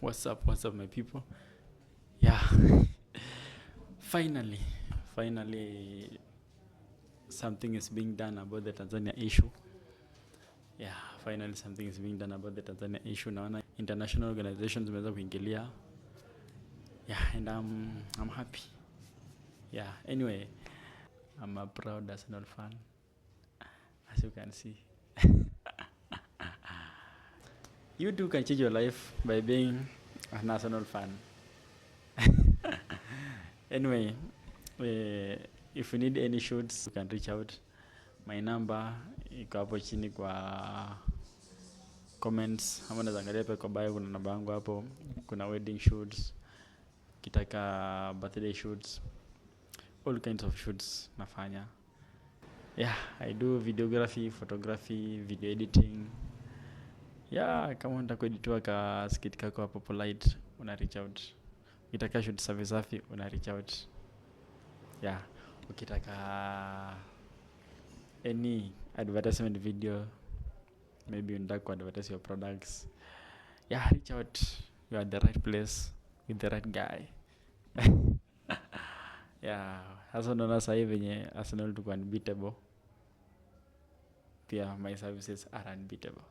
What's up, my people? Yeah, finally, something is being done about the Tanzania issue. Yeah, finally something is being done about the Tanzania issue. Naona international organizations zimeweza kuingilia. Yeah, and I'm happy. Yeah, anyway, I'm a proud Arsenal fan, as you can see. You too can change your life by being a Arsenal fan. Anyway, if you need any shoots, you can reach out. My number iko hapo chini kwa comments, ama unaweza angalia pia kwa bio, kuna namba yangu hapo. Kuna wedding shoots, kitaka birthday shoots, all kinds of shoots nafanya. Yeah, I do videography, photography, video editing. Yeah, kama unataka kueditiwa ka skit kako hapo polite, una reach out. Ukitaka shoot safi una reach out. Yeah, ukitaka any advertisement video, maybe unataka ku advertise your products, yeah, reach out. You are at the right place with the right guy. Yeah, hasa unaona sasa hivi venye Arsenal tuko unbeatable, pia my services are unbeatable.